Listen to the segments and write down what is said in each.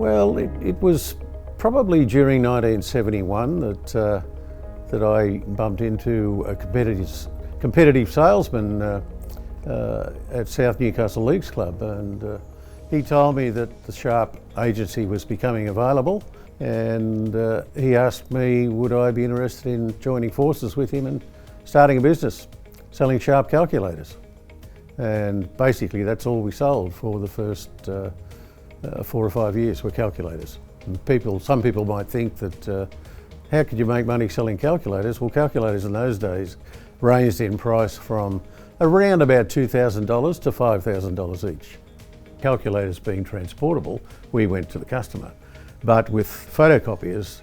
Well, it was probably during 1971 that I bumped into a competitive salesman at South Newcastle Leagues Club, and he told me that the Sharp agency was becoming available, and he asked me would I be interested in joining forces with him and starting a business selling Sharp calculators. And basically that's all we sold for the first 4 or 5 years were calculators. And some people might think that how could you make money selling calculators? Well, calculators in those days ranged in price from around about $2,000 to $5,000 each. Calculators being transportable, we went to the customer. But with photocopiers,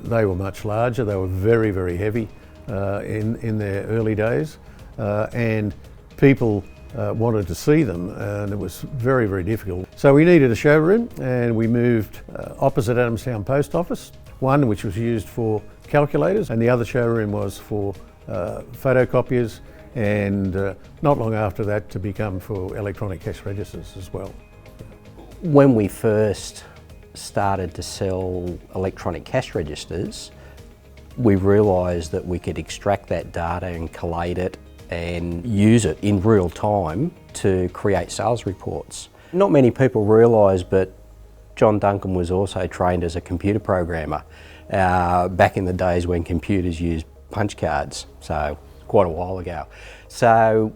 they were much larger, they were very, very heavy in their early days, and people wanted to see them, and it was very, very difficult. So we needed a showroom, and we moved opposite Adamstown Post Office, one which was used for calculators, and the other showroom was for photocopiers, and not long after that to become for electronic cash registers as well. When we first started to sell electronic cash registers, we realised that we could extract that data and collate it and use it in real time to create sales reports. Not many people realise, but John Duncan was also trained as a computer programmer back in the days when computers used punch cards, so quite a while ago. So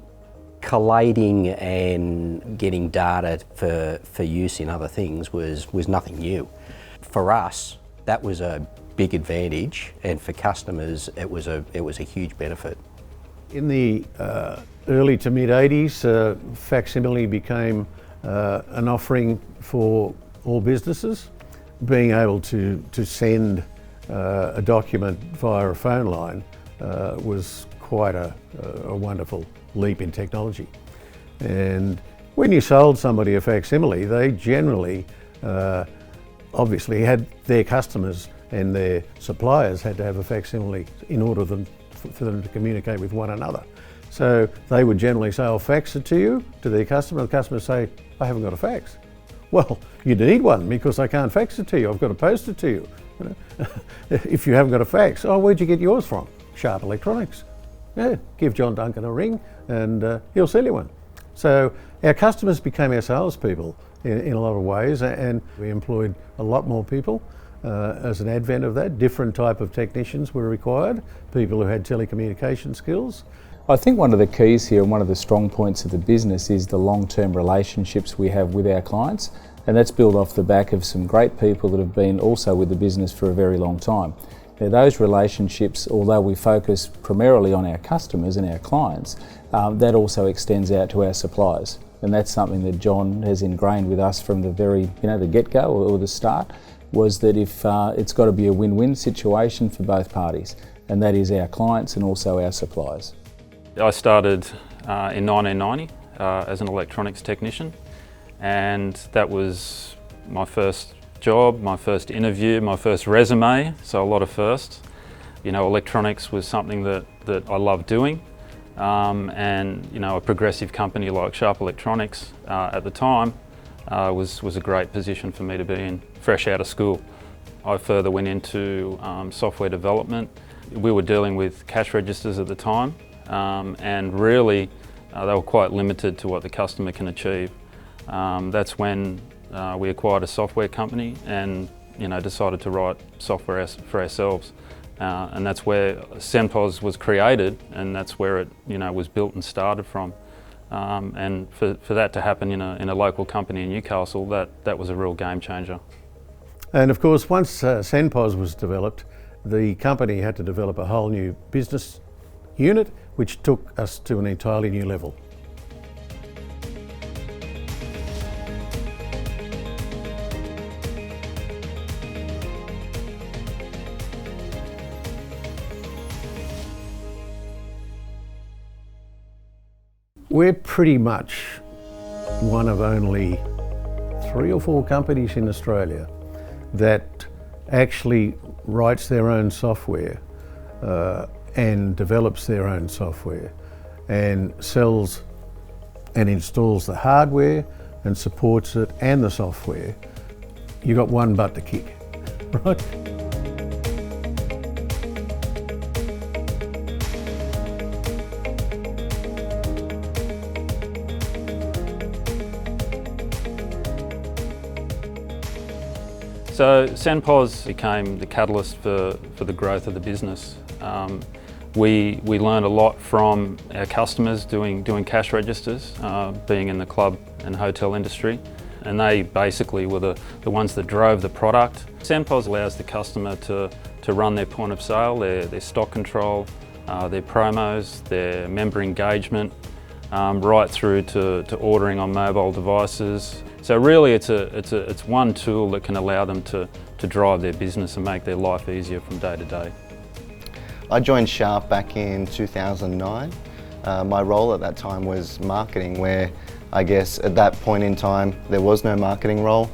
collating and getting data for use in other things was nothing new. For us, that was a big advantage, and for customers it was a huge benefit. In the early to mid 80s, facsimile became an offering for all businesses. Being able to send a document via a phone line was quite a wonderful leap in technology. And when you sold somebody a facsimile, they generally obviously had their customers and their suppliers had to have a facsimile in order for them to communicate with one another. So they would generally say, I'll fax it to you, to their customer. The customer would say, I haven't got a fax. Well, you need one because I can't fax it to you. I've got to post it to you. If you haven't got a fax, oh, where'd you get yours from? Sharp Electronics. Yeah, give John Duncan a ring and he'll sell you one. So our customers became our salespeople in a lot of ways, and we employed a lot more people. As an advent of that, different type of technicians were required, people who had telecommunication skills. I think one of the keys here and one of the strong points of the business is the long-term relationships we have with our clients, and that's built off the back of some great people that have been also with the business for a very long time. Now, those relationships, although we focus primarily on our customers and our clients, that also extends out to our suppliers, and that's something that John has ingrained with us from the very, the get-go or the start, was that if it's got to be a win-win situation for both parties, and that is our clients and also our suppliers. I started in 1990 as an electronics technician, and that was my first job, my first interview, my first resume, so a lot of firsts. Electronics was something that I loved doing, and a progressive company like Sharp Electronics at the time was a great position for me to be in, fresh out of school. I further went into software development. We were dealing with cash registers at the time, and really they were quite limited to what the customer can achieve. That's when we acquired a software company and decided to write software for ourselves. And that's where SENPOS was created, and that's where it was built and started from. And for that to happen in a local company in Newcastle, that was a real game changer. And of course, once SENPOS was developed, the company had to develop a whole new business unit, which took us to an entirely new level. We're pretty much one of only 3 or 4 companies in Australia that actually writes their own software and develops their own software and sells and installs the hardware and supports it and the software you got one butt to kick, right? So SENPOS became the catalyst for the growth of the business. We learned a lot from our customers doing cash registers, being in the club and hotel industry, and they basically were the ones that drove the product. SENPOS allows the customer to run their point of sale, their stock control, their promos, their member engagement, right through to ordering on mobile devices. So really it's one tool that can allow them to drive their business and make their life easier from day to day. I joined Sharp back in 2009. My role at that time was marketing, where I guess at that point in time there was no marketing role.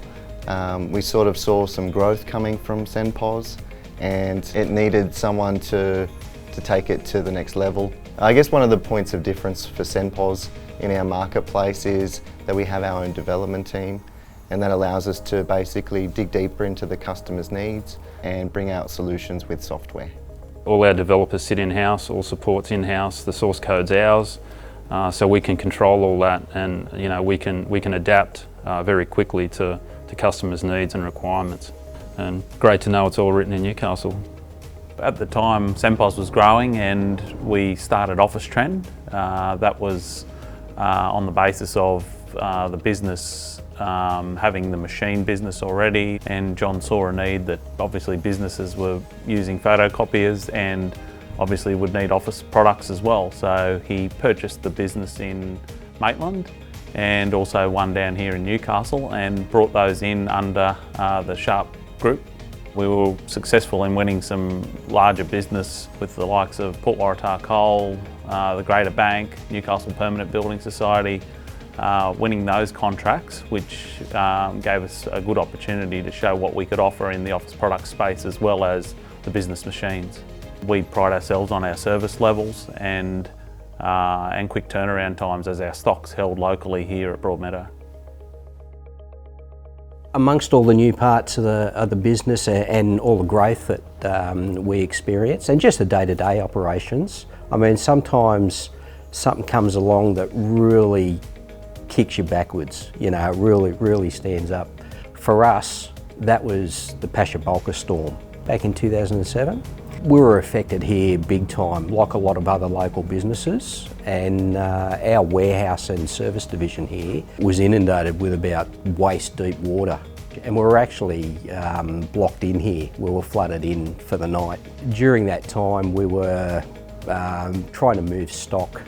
We sort of saw some growth coming from SENPOS and it needed someone to take it to the next level. I guess one of the points of difference for SENPOS in our marketplace is that we have our own development team, and that allows us to basically dig deeper into the customer's needs and bring out solutions with software. All our developers sit in-house, all support's in-house, the source code's ours, so we can control all that, and we can adapt very quickly to customers' needs and requirements. And great to know it's all written in Newcastle. At the time, SENPOS was growing and we started Office Trend. That was on the basis of the business having the machine business already, and John saw a need that obviously businesses were using photocopiers and obviously would need office products as well. So he purchased the business in Maitland and also one down here in Newcastle and brought those in under the Sharp group. We were successful in winning some larger business with the likes of Port Waratah Coal, the Greater Bank, Newcastle Permanent Building Society, winning those contracts, which gave us a good opportunity to show what we could offer in the office product space as well as the business machines. We pride ourselves on our service levels and quick turnaround times as our stock's held locally here at Broadmeadow. Amongst all the new parts of the business and all the growth that we experience and just the day-to-day operations, I mean, sometimes something comes along that really kicks you backwards, really stands up. For us, that was the Pasha-Bulka storm back in 2007. We were affected here big time, like a lot of other local businesses, and our warehouse and service division here was inundated with about waist-deep water. And we were actually blocked in here. We were flooded in for the night. During that time, we were trying to move stock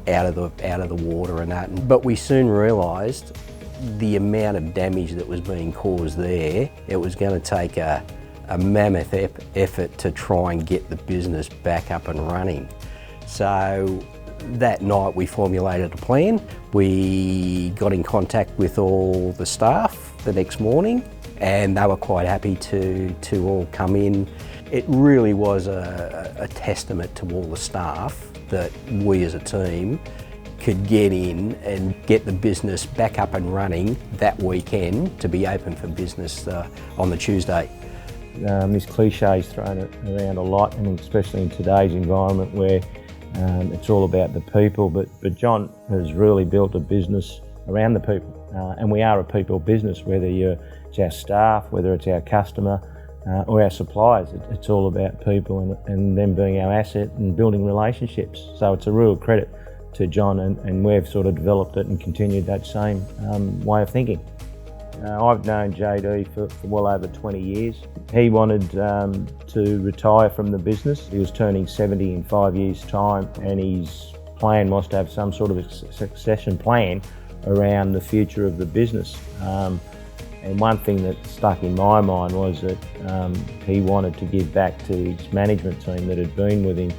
out of the water and that, but we soon realised the amount of damage that was being caused there. It was going to take a mammoth effort to try and get the business back up and running. So that night we formulated a plan. We got in contact with all the staff the next morning and they were quite happy to all come in. It really was a testament to all the staff that we as a team could get in and get the business back up and running that weekend to be open for business on the Tuesday. This cliche is thrown around a lot, and especially in today's environment where it's all about the people, but John has really built a business around the people, and we are a people business, whether it's our staff, whether it's our customer or our suppliers. It's all about people and them being our asset and building relationships. So it's a real credit to John, and we've sort of developed it and continued that same way of thinking. I've known JD for well over 20 years. He wanted to retire from the business. He was turning 70 in 5 years' time, and his plan was to have some sort of a succession plan around the future of the business. And one thing that stuck in my mind was that he wanted to give back to his management team that had been with him,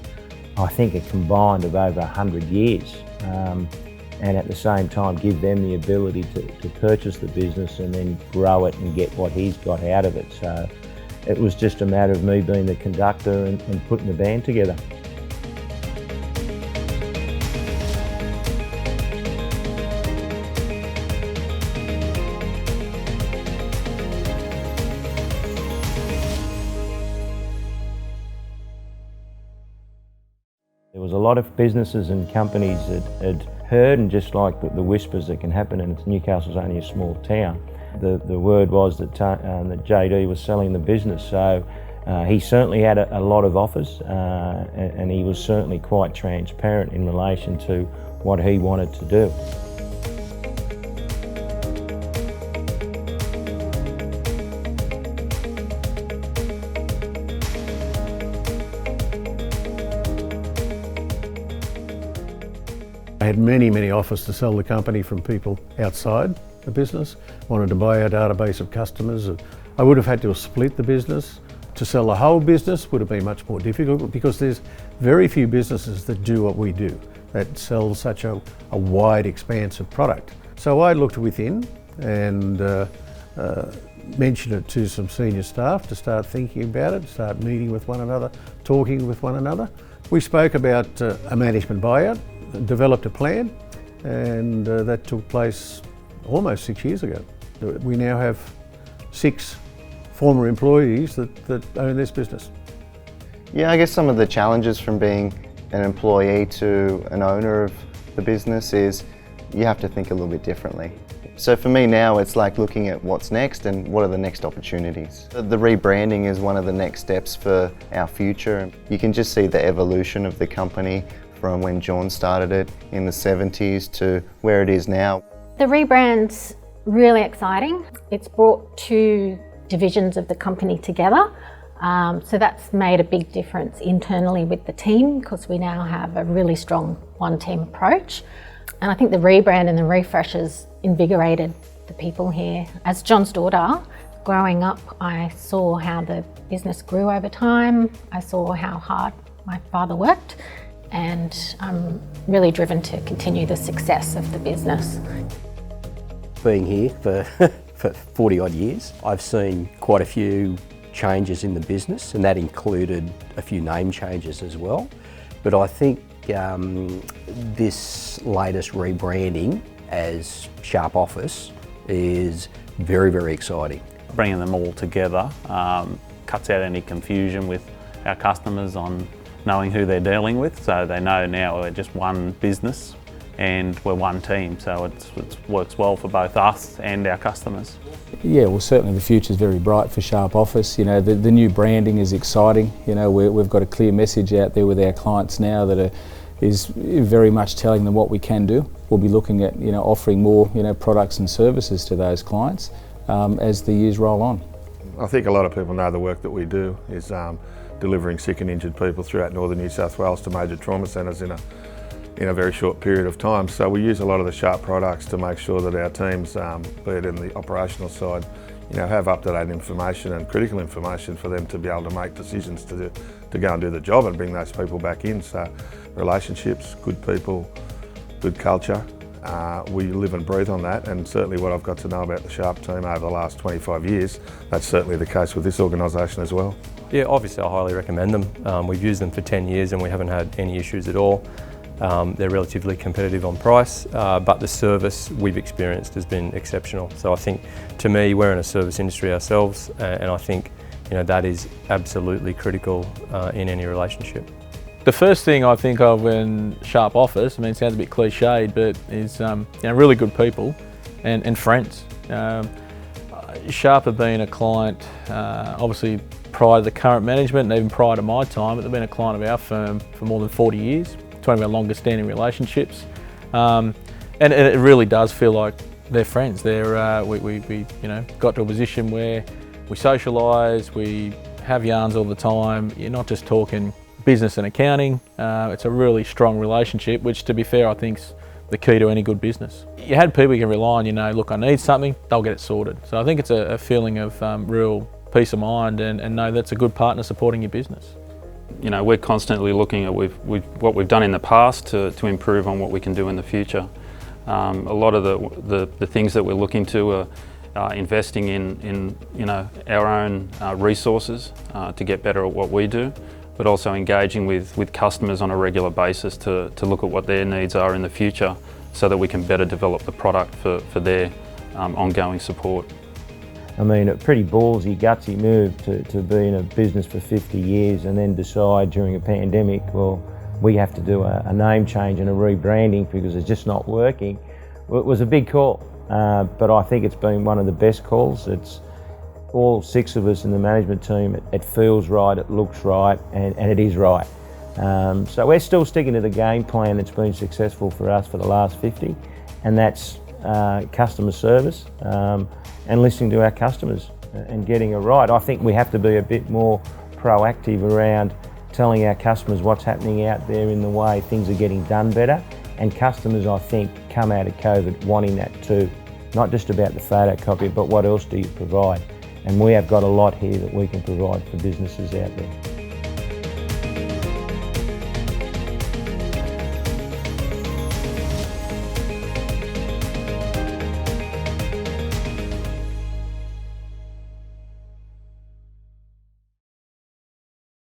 I think, a combined of over 100 years. And at the same time give them the ability to purchase the business and then grow it and get what he's got out of it. So it was just a matter of me being the conductor and putting the band together. There was a lot of businesses and companies that had heard, and just like the whispers that can happen, and Newcastle's only a small town, the word was that JD was selling the business. So he certainly had a lot of offers, and he was certainly quite transparent in relation to what he wanted to do. I had many offers to sell the company from people outside the business, wanted to buy our database of customers. I would have had to split the business. To sell the whole business would have been much more difficult because there's very few businesses that do what we do, that sell such a wide expanse of product. So I looked within and mentioned it to some senior staff to start thinking about it, start meeting with one another, talking with one another. We spoke about a management buyout, developed a plan, and that took place almost 6 years ago. We now have 6 former employees that own this business. Yeah, I guess some of the challenges from being an employee to an owner of the business is you have to think a little bit differently. So for me now, it's like looking at what's next and what are the next opportunities. The rebranding is one of the next steps for our future. You can just see the evolution of the company from when John started it in the 70s to where it is now. The rebrand's really exciting. It's brought 2 divisions of the company together. So that's made a big difference internally with the team because we now have a really strong one-team approach. And I think the rebrand and the refresh has invigorated the people here. As John's daughter, growing up, I saw how the business grew over time. I saw how hard my father worked, and I'm really driven to continue the success of the business. Being here for 40 odd years, I've seen quite a few changes in the business, and that included a few name changes as well. But I think this latest rebranding as Sharp Office is very exciting. Bringing them all together cuts out any confusion with our customers on knowing who they're dealing with, so they know now we're just one business and we're one team, so it works well for both us and our customers. Yeah, well certainly the future's very bright for Sharp Office. You know, the new branding is exciting. You know, we've got a clear message out there with our clients now that is very much telling them what we can do. We'll be looking at, you know, offering more, you know, products and services to those clients as the years roll on. I think a lot of people know the work that we do is delivering sick and injured people throughout northern New South Wales to major trauma centres in a very short period of time. So we use a lot of the Sharp products to make sure that our teams, be it in the operational side, you know, have up-to-date information and critical information for them to be able to make decisions to go and do the job and bring those people back in. So relationships, good people, good culture. We live and breathe on that, and certainly what I've got to know about the Sharp team over the last 25 years, that's certainly the case with this organisation as well. Yeah, obviously I highly recommend them. We've used them for 10 years and we haven't had any issues at all. They're relatively competitive on price, but the service we've experienced has been exceptional. So I think, to me, we're in a service industry ourselves, and I think, you know, that is absolutely critical in any relationship. The first thing I think of when Sharp Office, I mean, it sounds a bit cliched, but is you know, really good people and friends. Sharp have been a client, obviously prior to the current management and even prior to my time, but they've been a client of our firm for more than 40 years. It's one of our longest standing relationships. And it really does feel like they're friends. They're, we you know, got to a position where we socialise, we have yarns all the time. You're not just talking business and accounting. It's a really strong relationship, which, to be fair, I think's the key to any good business. You had people you can rely on, you know, look, I need something, they'll get it sorted. So I think it's a feeling of real peace of mind and know that's a good partner supporting your business. You know, we're constantly looking at what we've done in the past to improve on what we can do in the future. A lot of the things that we're looking to are investing in you know, our own resources to get better at what we do, but also engaging with customers on a regular basis to look at what their needs are in the future so that we can better develop the product for their ongoing support. I mean, a pretty ballsy, gutsy move to be in a business for 50 years and then decide during a pandemic, well, we have to do a name change and a rebranding because it's just not working. It was a big call, but I think it's been one of the best calls. It's all 6 of us in the management team. It feels right, it looks right, and it is right. So we're still sticking to the game plan that's been successful for us for the last 50, and that's customer service and listening to our customers and getting it right. I think we have to be a bit more proactive around telling our customers what's happening out there in the way things are getting done better, and customers, I think, come out of COVID wanting that too. Not just about the photocopier, but what else do you provide? And we have got a lot here that we can provide for businesses out there.